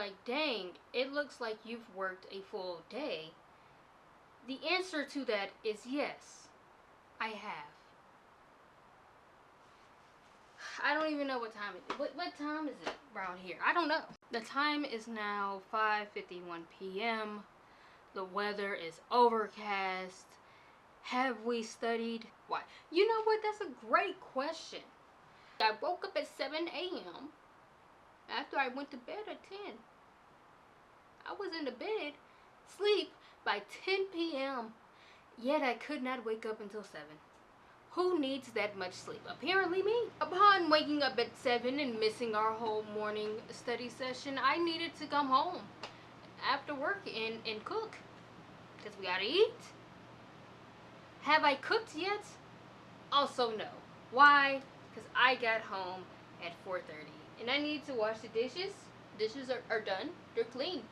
like, dang, it looks like you've worked a full day. The answer to that is yes, I have. I don't even know what time it is. What time is it around here? I don't know. The time is now 5:51 p.m. The weather is overcast. Have we studied? Why? You know what? That's a great question. I woke up at 7 a.m. after I went to bed at 10. I was in the bed, sleep by 10 p.m. Yet I could not wake up until 7. Who needs that much sleep? Apparently me. Upon waking up at 7 and missing our whole morning study session, I needed to come home after work and cook. Because we gotta eat. Have I cooked yet? Also no. Why? Because I got home at 4:30. And I need to wash the dishes. Dishes are done. They're clean.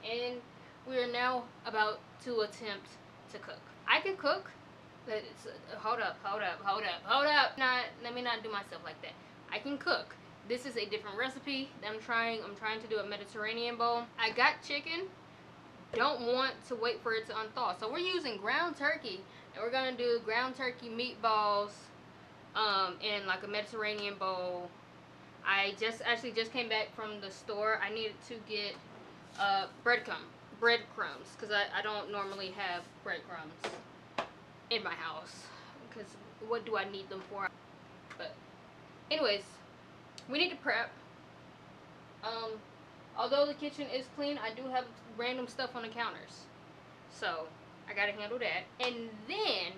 And we are now about to attempt to cook. I can cook. Hold up. Let me not do myself like that. I can cook. This is a different recipe that I'm trying to do a Mediterranean bowl. I got chicken. Don't want to wait for it to unthaw. So we're using ground turkey. And we're gonna do ground turkey meatballs in like a Mediterranean bowl. I just came back from the store. I needed to get breadcrumbs because I don't normally have breadcrumbs in my house because what do I need them for? But anyways, we need to prep. Although the kitchen is clean, I do have random stuff on the counters, so I gotta handle that. And then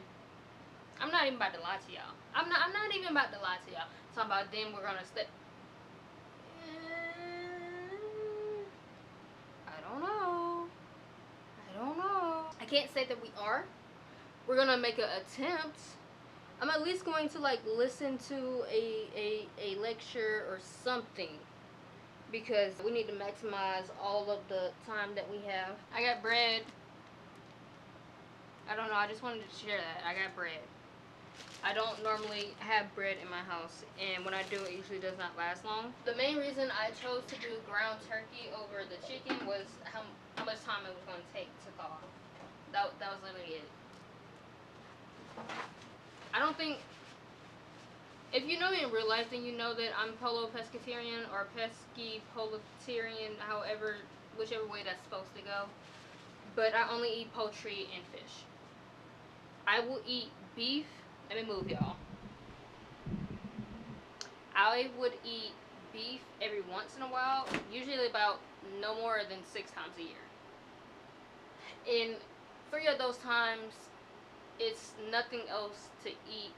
I'm not even about to lie to y'all. I'm not even about to lie to y'all. Talking about then we're gonna step. I don't know. I can't say that we are. We're gonna make an attempt. I'm at least going to like listen to a lecture or something because we need to maximize all of the time that we have. I got bread. I don't know, I just wanted to share that. I got bread. I don't normally have bread in my house, and when I do, it usually does not last long. The main reason I chose to do ground turkey over the chicken was how much time it was going to take to thaw. That was literally it. I don't think, if you know me in real life, then you know that I'm polo-pescatarian or pesky-poletarian, whichever way that's supposed to go. But I only eat poultry and fish. I will eat beef. Let me move, y'all. I would eat beef every once in a while, usually about no more than 6 times a year. In 3 of those times, it's nothing else to eat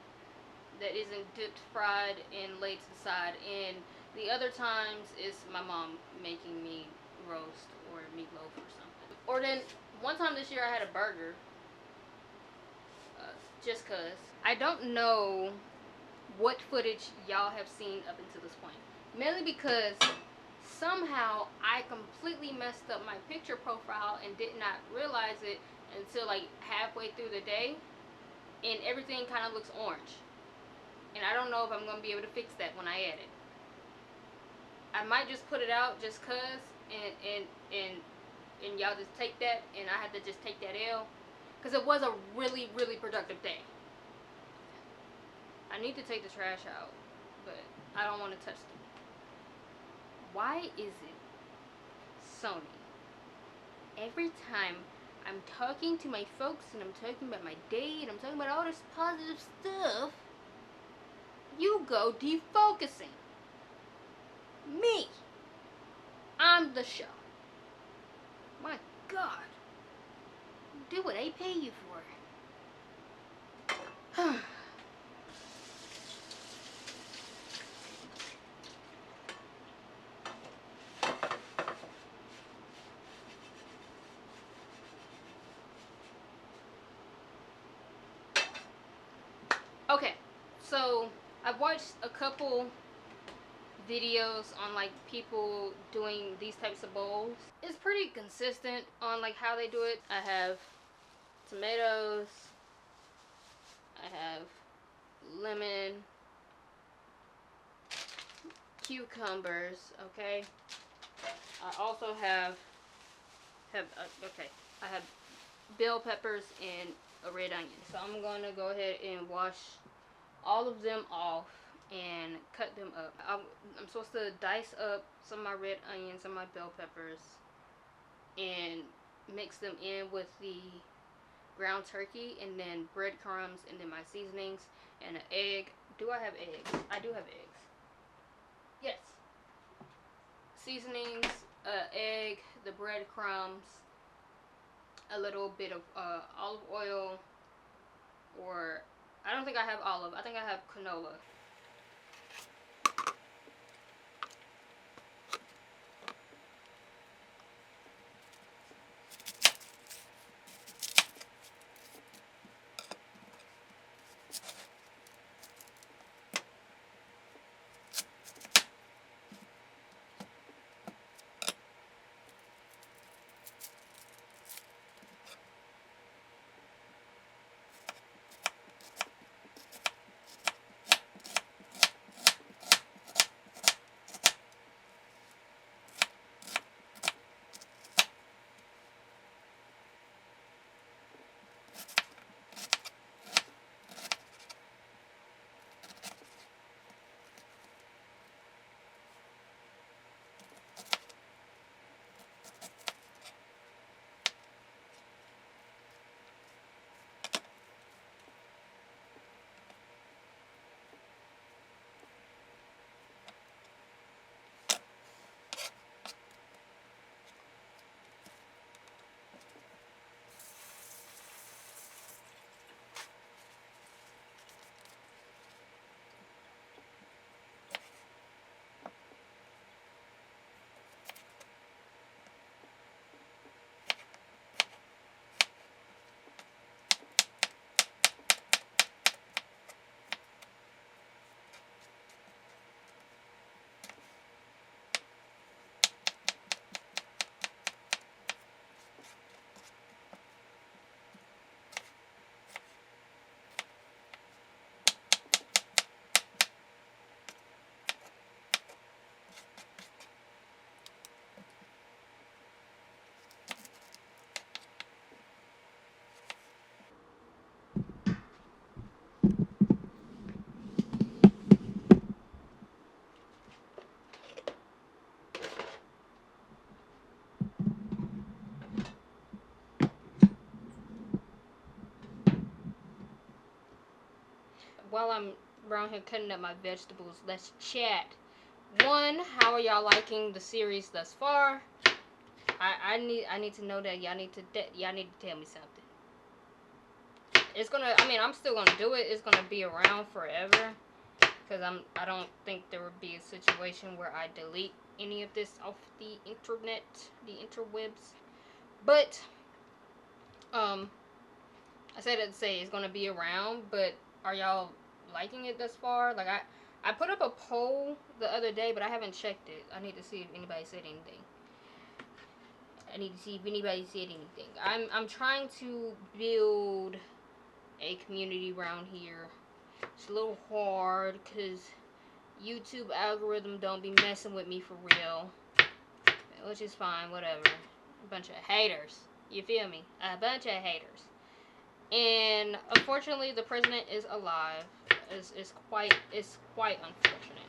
that isn't dipped, fried, and laid to the side. And the other times is my mom making me roast or meatloaf or something. Or then one time this year I had a burger. Just cause. I don't know what footage y'all have seen up until this point. Mainly because somehow I completely messed up my picture profile and did not realize it until like halfway through the day. And everything kind of looks orange. And I don't know if I'm going to be able to fix that when I edit. I might just put it out just cause and y'all just take that, and I have to just take that L. Because it was a really, really productive day. I need to take the trash out, but I don't want to touch them. Why is it, Sony, every time I'm talking to my folks and I'm talking about my day and I'm talking about all this positive stuff, you go defocusing? Me. I'm the show. My God. Do what I pay you for. Okay, so I've watched a couple videos on like people doing these types of bowls. It's pretty consistent on like how they do it. I have tomatoes, I have lemon, cucumbers, okay, I also okay. I have bell peppers and a red onion. So I'm gonna go ahead and wash all of them off and cut them up. I'm supposed to dice up some of my red onions and my bell peppers and mix them in with the ground turkey and then breadcrumbs and then my seasonings and an egg. Do I have eggs? I do have eggs. Yes. Seasonings, egg, the breadcrumbs, a little bit of olive oil, or I don't think I have olive. I think I have canola. While I'm around here cutting up my vegetables, let's chat. One, how are y'all liking the series thus far? I need to know that y'all need to tell me something. It's gonna, I mean, I'm still gonna do it. It's gonna be around forever because I don't think there would be a situation where I delete any of this off the internet, the interwebs. But I said to say it's gonna be around, but are y'all liking it thus far? Like I put up a poll the other day, but I haven't checked it. I need to see if anybody said anything. I need to see if anybody said anything. I'm trying to build a community around here. It's a little hard because YouTube algorithm don't be messing with me for real, which is fine. Whatever. A bunch of haters. You feel me? A bunch of haters. And unfortunately, the president is alive. It's quite unfortunate.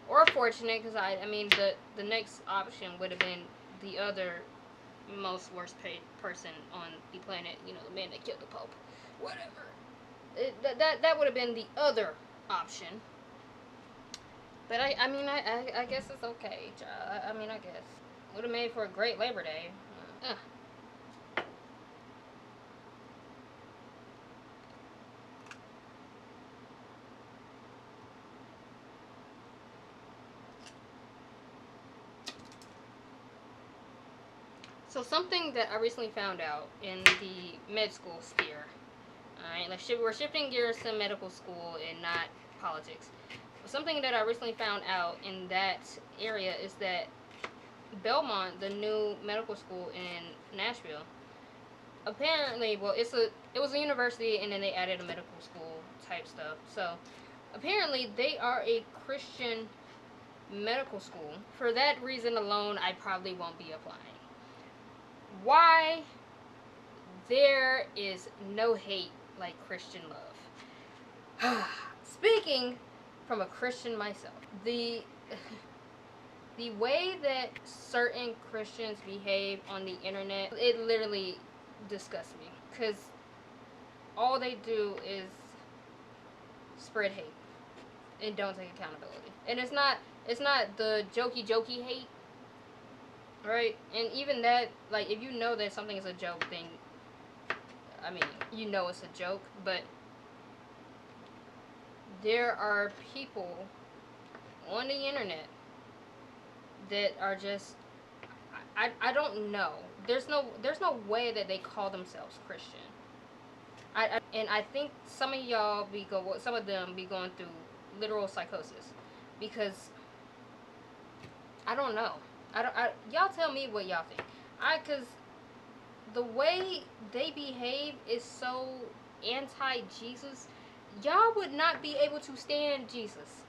Or fortunate, because I mean the next option would have been the other most worst paid person on the planet. You know, the man that killed the Pope. Whatever. That would have been the other option. But I mean I guess it's okay. I mean I guess would have made for a great Labor Day. So something that I recently found out in the med school sphere. Alright, we're shifting gears to medical school and not politics. Something that I recently found out in that area is that Belmont, the new medical school in Nashville, apparently, well, it was a university and then they added a medical school type stuff. So apparently they are a Christian medical school. For that reason alone, I probably won't be applying. Why? There is no hate like Christian love. Speaking from a Christian myself, the way that certain Christians behave on the internet, it literally disgusts me. Because all they do is spread hate and don't take accountability. And it's not the jokey hate, right? And even that, like, if you know that something is a joke, then I mean, you know it's a joke. But there are people on the internet that are just, I don't know. There's no way that they call themselves Christian. And I think some of them be going through literal psychosis, because I don't know. Y'all tell me what y'all think. Cause the way they behave is so anti-Jesus. Y'all would not be able to stand Jesus.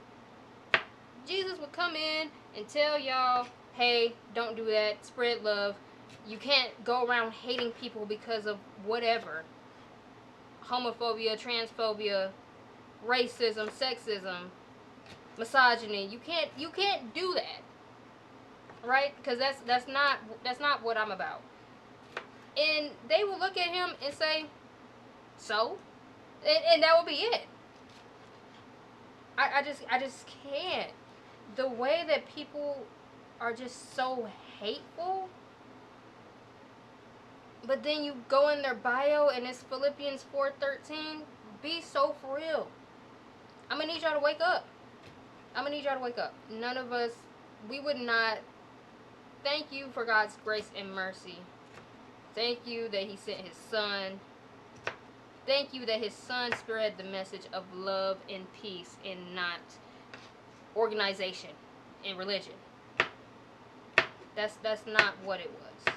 Jesus would come in and tell y'all, hey, don't do that, spread love. You can't go around hating people because of whatever. Homophobia, transphobia, racism, sexism, misogyny. You can't do that. Right? Because that's not what I'm about. And they will look at him and say, so? And that will be it. I just can't. The way that people are just so hateful. But then you go in their bio and it's Philippians 4:13. Be so for real. I'm going to need y'all to wake up. None of us, we would not. Thank you for God's grace and mercy. Thank you that he sent his son. Thank you that his son spread the message of love and peace and not organization and religion. That's not what it was.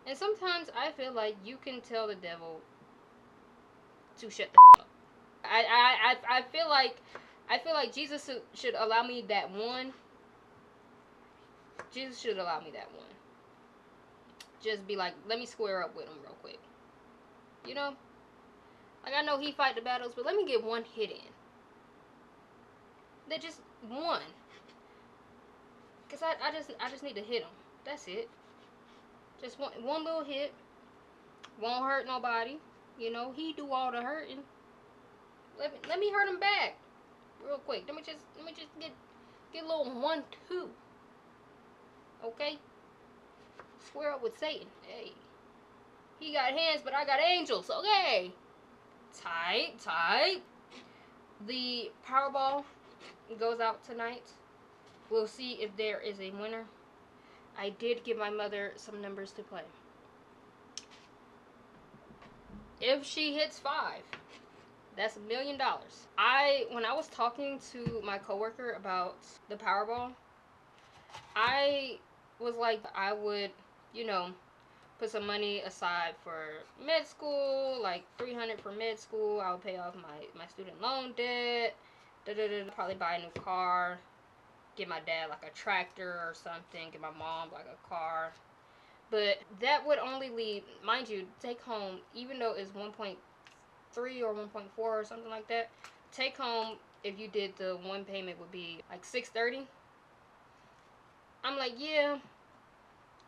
And sometimes I feel like you can tell the devil to shut the up. I feel like Jesus should allow me that one. Jesus should allow me that one. Just be like, let me square up with him real quick. You know? Like, I know he fight the battles, but let me get one hit in. That just one. Because I just need to hit him. That's it. Just one little hit. Won't hurt nobody. You know, he do all the hurting. Let me hurt him back. Real quick. Let me just get a little 1-2. Okay? Square up with Satan. Hey. He got hands, but I got angels. Okay. Tight. The Powerball goes out tonight. We'll see if there is a winner. I did give my mother some numbers to play. If she hits 5, that's $1 million. When I was talking to my coworker about the Powerball, I was like, I would, put some money aside for med school, like $300 for med school. I would pay off my student loan debt. Probably buy a new car. Get my dad like a tractor or something. Get my mom like a car. But that would only leave, mind you, take home, even though it's 1.3 or 1.4 or something like that, take home, if you did the one payment, would be like $630. I'm like, yeah,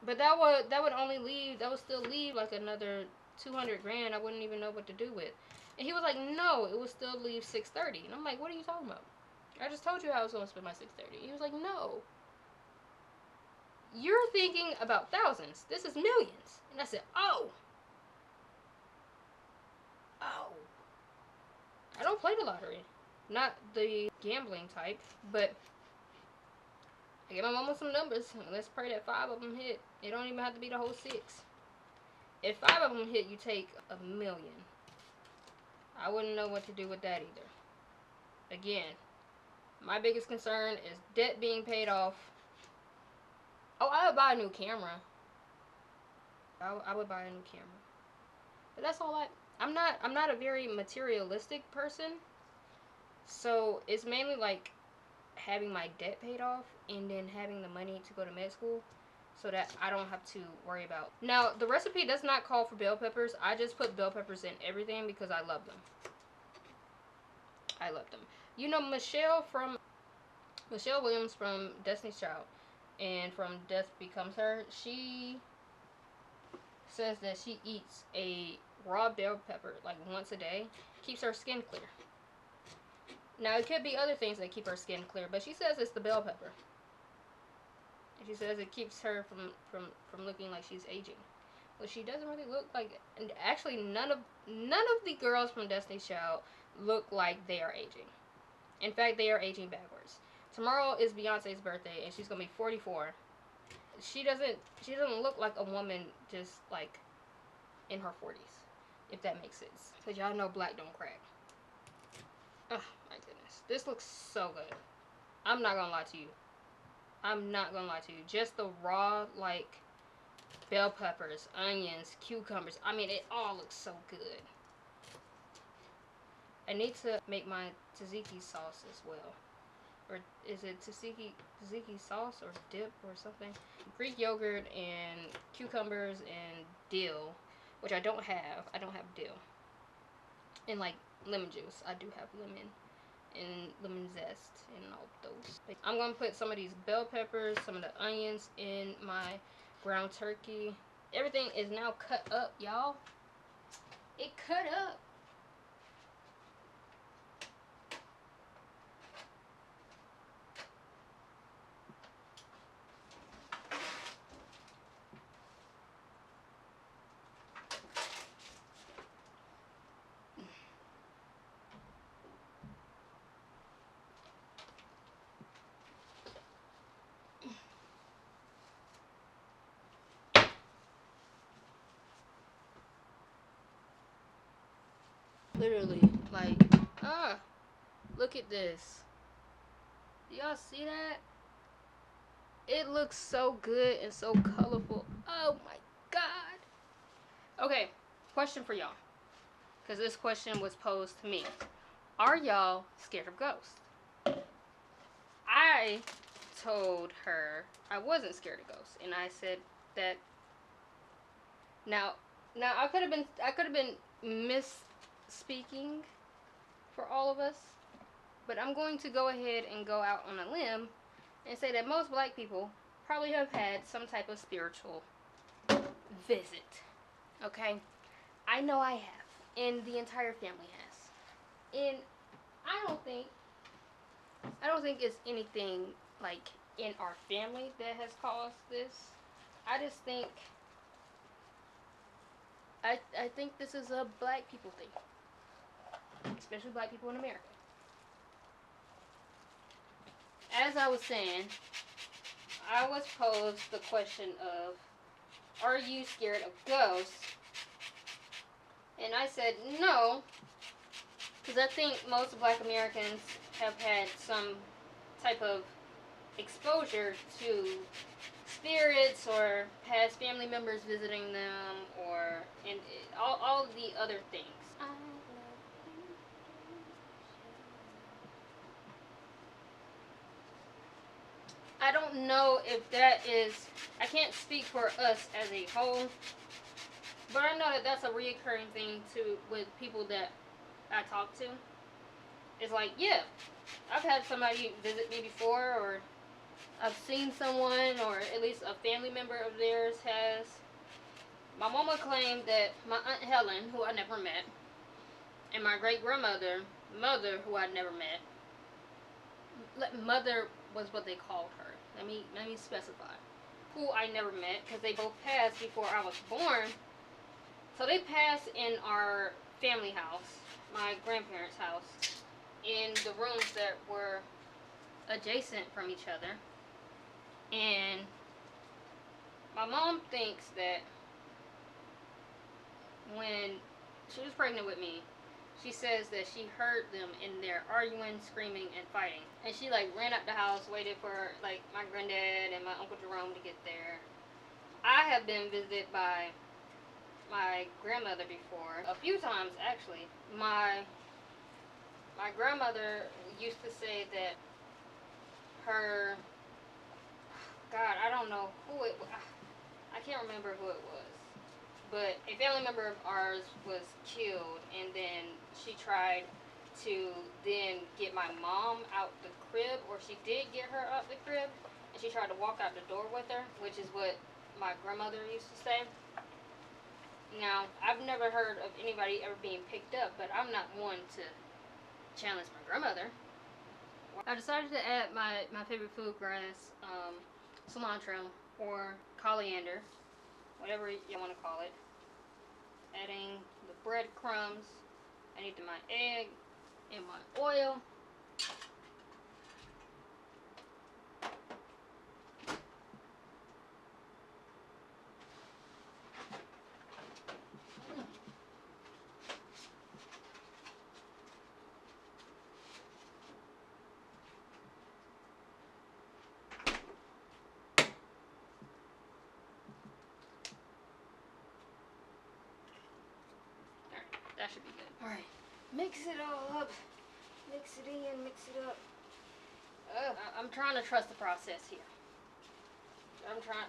but that would still leave like another 200 grand. I wouldn't even know what to do with. And he was like, no, it would still leave $630. And I'm like, what are you talking about? I just told you how I was going to spend my $630. He was like, no. You're thinking about thousands. This is millions. And I said, oh. I don't play the lottery. Not the gambling type, but I gave my mama some numbers. Let's pray that 5 of them hit. It don't even have to be the whole 6. If 5 of them hit, you take $1 million. I wouldn't know what to do with that either. Again, my biggest concern is debt being paid off. Oh, I would buy a new camera. I would buy a new camera. But that's all I'm not a very materialistic person. So it's mainly like having my debt paid off and then having the money to go to med school so that I don't have to worry about. Now, the recipe does not call for bell peppers. I just put bell peppers in everything because I love them. I love them. You know, Michelle Williams from Destiny's Child and from Death Becomes Her, she says that she eats a raw bell pepper like once a day. Keeps her skin clear. Now, it could be other things that keep her skin clear, but she says it's the bell pepper. And she says it keeps her from looking like she's aging. Well, she doesn't really look like. And actually, none of the girls from Destiny's Child look like they are aging. In fact, they are aging backwards. Tomorrow is Beyonce's birthday, and she's gonna be 44. She doesn't look like a woman just like in her 40s, if that makes sense. Cause y'all know black don't crack. Oh my goodness, this looks so good. I'm not gonna lie to you. Just the raw, like, bell peppers, onions, cucumbers. I mean, it all looks so good. I need to make my tzatziki sauce as well. Or is it tzatziki sauce or dip or something? Greek yogurt and cucumbers and dill, which I don't have. I don't have dill. And, like, lemon juice. I do have lemon and lemon zest and all those. I'm gonna put some of these bell peppers, some of the onions in my ground turkey. Everything is now cut up, y'all. It cut up. Literally, like, look at this. Y'all see that? It looks so good and so colorful. Oh my god. Okay, question for y'all. Because this question was posed to me. Are y'all scared of ghosts? I told her I wasn't scared of ghosts. And I said that now I could have been misspeaking for all of us. But I'm going to go ahead and go out on a limb and say that most black people probably have had some type of spiritual visit. Okay? I know I have. And the entire family has. And I don't think it's anything like in our family that has caused this. I just think I think this is a black people thing. Especially black people in America. As I was saying, I was posed the question of, are you scared of ghosts? And I said no, because I think most black Americans have had some type of exposure to spirits or past family members visiting them, or and all the other things. I don't know if that is, I can't speak for us as a whole, but I know that that's a reoccurring thing too with people that I talk to. It's like, yeah, I've had somebody visit me before, or I've seen someone, or at least a family member of theirs has. My mama claimed that my Aunt Helen, who I never met, and my great-grandmother, mother, who I never met, mother was what they called her. Let me specify. Who I never met, because they both passed before I was born. So they passed in our family house, my grandparents' house, in the rooms that were adjacent from each other. And my mom thinks that when she was pregnant with me, she says that she heard them in there arguing, screaming, and fighting. And she, like, ran up the house, waited for, like, my granddad and my Uncle Jerome to get there. I have been visited by my grandmother before, a few times, actually. My grandmother used to say that her, God, I don't know who it was. I can't remember who it was. But a family member of ours was killed, and then she tried to then get my mom out the crib, or she did get her out the crib, and she tried to walk out the door with her, which is what my grandmother used to say. Now, I've never heard of anybody ever being picked up, but I'm not one to challenge my grandmother. I decided to add my favorite food grass, cilantro, or coriander, whatever you want to call it. Adding the breadcrumbs. I need my egg and my oil. That should be good. Alright, mix it all up. Mix it in, mix it up. I'm trying to trust the process here. I'm trying.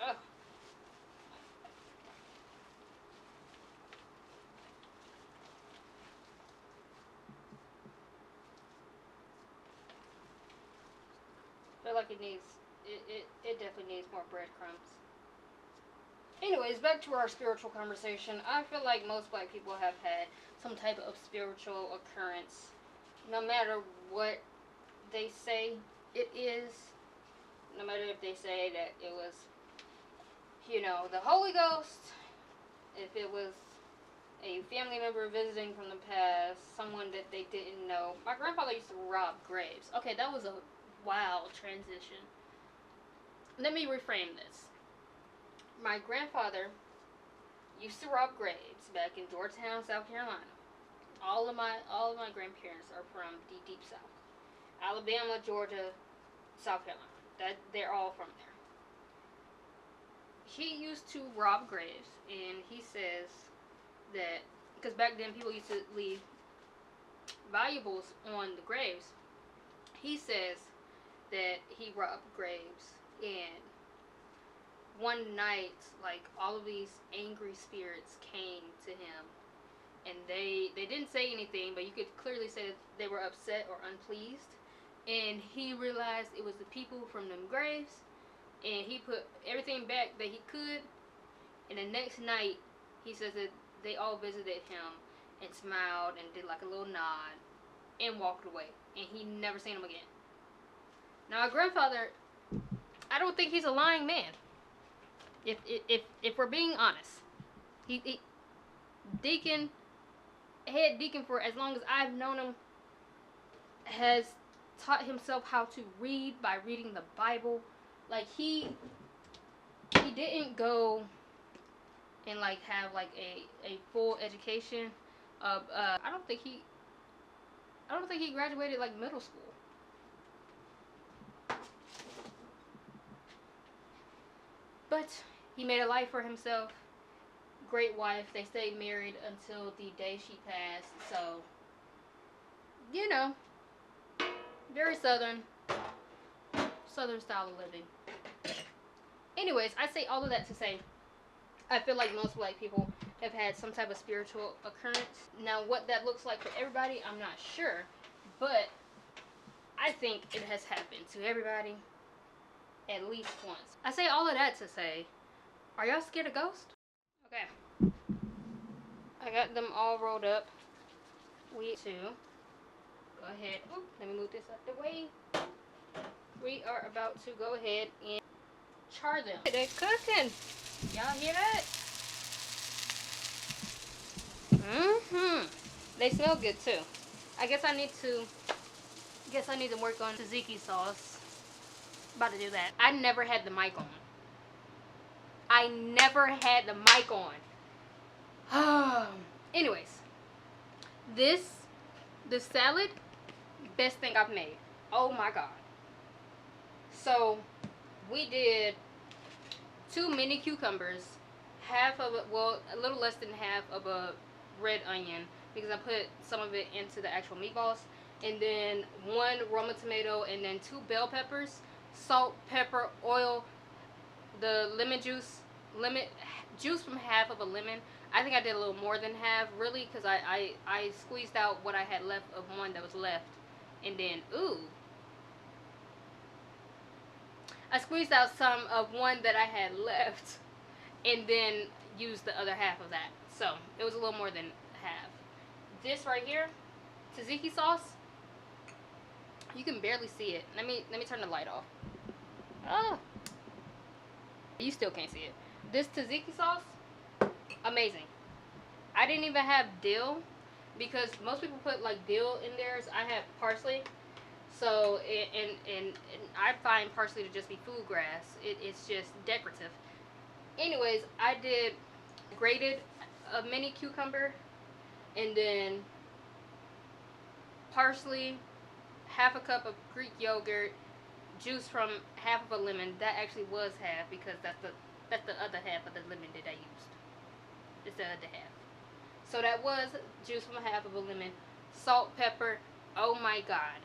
Ugh. I feel like it definitely needs more breadcrumbs. Anyways, back to our spiritual conversation. I feel like most black people have had some type of spiritual occurrence. No matter what they say it is, no matter if they say that it was, the Holy Ghost, if it was a family member visiting from the past, someone that they didn't know. My grandfather used to rob graves. Okay, that was a wild transition. Let me reframe this. My grandfather used to rob graves back in Georgetown, South Carolina. All of my grandparents are from the deep south. Alabama, Georgia, South Carolina. They're all from there. He used to rob graves, and he says that because back then people used to leave valuables on the graves. He says that he robbed graves, and one night, like, all of these angry spirits came to him, and they didn't say anything, but you could clearly say that they were upset or unpleased, and he realized it was the people from them graves, and he put everything back that he could, and the next night, he says that they all visited him and smiled and did like a little nod and walked away, and he never seen them again. Now, our grandfather, I don't think he's a lying man. If we're being honest, he head deacon for as long as I've known him, has taught himself how to read by reading the Bible. Like, he didn't go and like have like a full education of I don't think he graduated like middle school. But he made a life for himself. Great wife. They stayed married until the day she passed. So, very southern style of living. Anyways, I say all of that to say, I feel like most black people have had some type of spiritual occurrence. Now, what that looks like for everybody, I'm not sure. But I think it has happened to everybody at least once. I say all of that to say, are y'all scared of ghosts? Okay. I got them all rolled up. We to go ahead. Oop, let me move this out the way. We are about to go ahead and char them. They're cooking. Y'all hear that? They smell good too. I guess I need to work on tzatziki sauce. About to do that. I never had the mic on. Anyways, this salad, best thing I've made. Oh my god. So we did 2 mini cucumbers, a little less than half of a red onion, because I put some of it into the actual meatballs, and then 1 Roma tomato, and then 2 bell peppers, salt, pepper, oil, the lemon juice from half of a lemon. I think I did a little more than half, really, because I squeezed out what I had left of one that was left, and then I squeezed out some of one that I had left, and then used the other half of that. So it was a little more than half. This right here, tzatziki sauce. You can barely see it. Let me turn the light off. Ah, you still can't see it. This tzatziki sauce, amazing. I didn't even have dill because most people put like dill in theirs. I have parsley. So, and I find parsley to just be food grass. It's just decorative. Anyways, I did grated a mini cucumber, and then parsley, half a cup of Greek yogurt, juice from half of a lemon. That actually was half because that's the other half of the lemon that I used. It's the other half. So that was juice from half of a lemon, salt, pepper. Oh my god.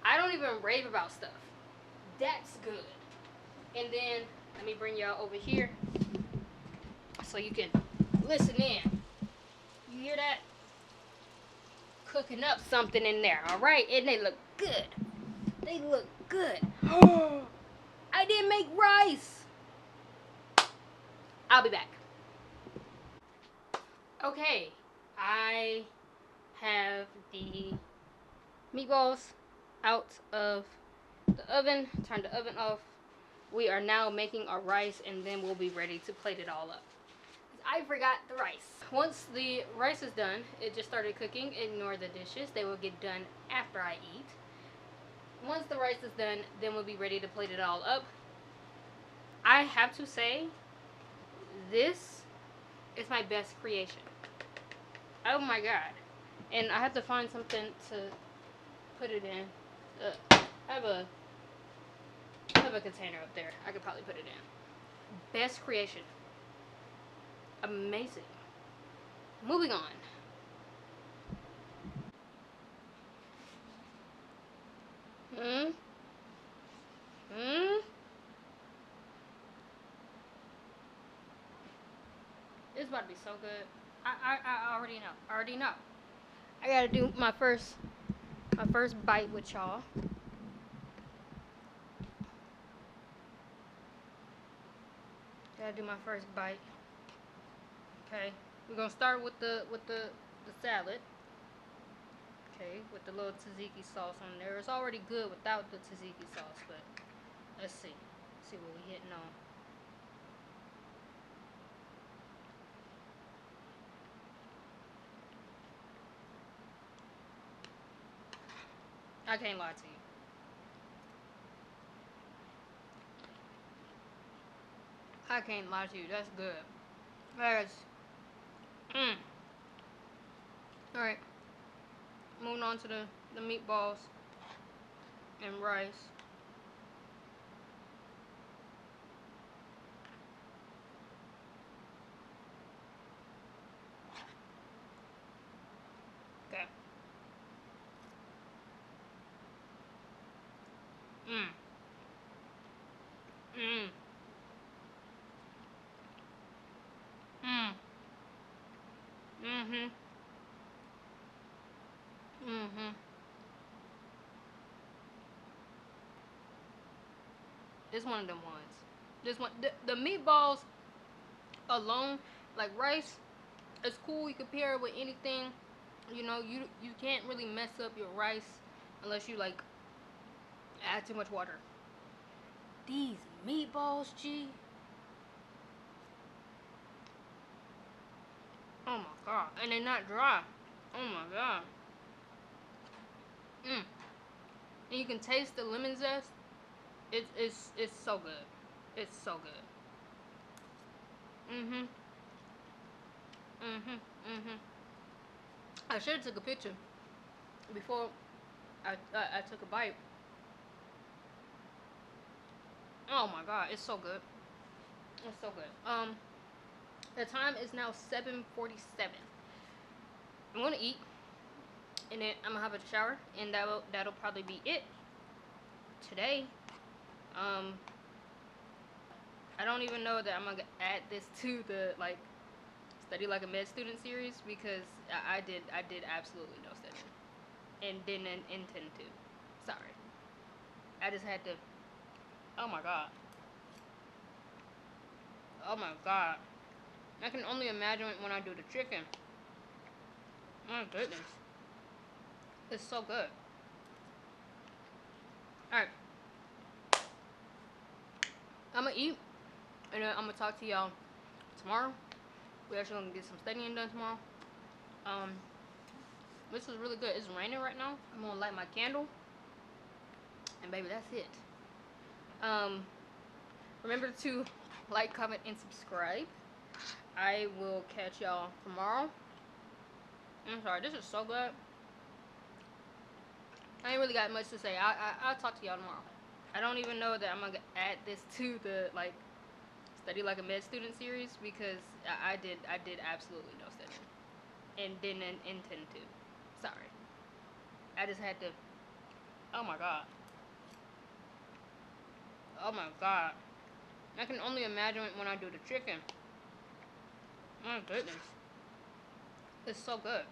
I don't even rave about stuff. That's good. And then, let me bring y'all over here so you can listen in. You hear that? Cooking up something in there, alright? And they look good. They look good. I didn't make rice. I'll be back. Okay, I have the meatballs out of the oven. Turn the oven off. We are now making our rice, and then we'll be ready to plate it all up. I forgot the rice. Once the rice is done, it just started cooking. Ignore the dishes. They will get done after I eat. Once the rice is done, then we'll be ready to plate it all up. I have to say, this is my best creation. Oh my god. And I have to find something to put it in. I have a container up there. I could probably put it in. Best creation. Amazing. Moving on. It's about to be so good. I already know. I already know. I gotta do my first bite with y'all. Gotta do my first bite. Okay, we're gonna start with the salad. Okay, with the little tzatziki sauce on there. It's already good without the tzatziki sauce, but let's see. See what we're hitting on. I can't lie to you. I can't lie to you. That's good. That's Alright. Moving on to the meatballs and rice. Okay. It's one of them ones. This one, the meatballs alone, like rice, it's cool. You can pair it with anything. You know, you can't really mess up your rice unless you like add too much water. These meatballs, G. Oh my god, and they're not dry. Oh my god. And you can taste the lemon zest. It's so good. It's so good. I should have took a picture before I took a bite. Oh my god, it's so good. It's so good. The time is now 7:47. I'm gonna eat. and then I'm gonna hop in the shower, and that'll probably be it today. I don't even know that I'm gonna add this to the like study like a med student series, because I did absolutely no studying and didn't intend to. Sorry, I just had to. Oh my god. Oh my god. I can only imagine when I do the chicken. My goodness. It's so good. Alright. I'm gonna eat, and then I'm gonna talk to y'all tomorrow. We're actually gonna get some studying done tomorrow. This is really good. It's raining right now. I'm gonna light my candle, and baby, that's it. Remember to like, comment, and subscribe. I will catch y'all tomorrow. I'm sorry, this is so good. I ain't really got much to say. I'll talk to y'all tomorrow. I don't even know that I'm gonna add this to the like study like a med student series, because I did absolutely no studying and didn't intend to. Sorry, I just had to. Oh my god. Oh my god. I can only imagine when I do the chicken. My goodness. It's so good.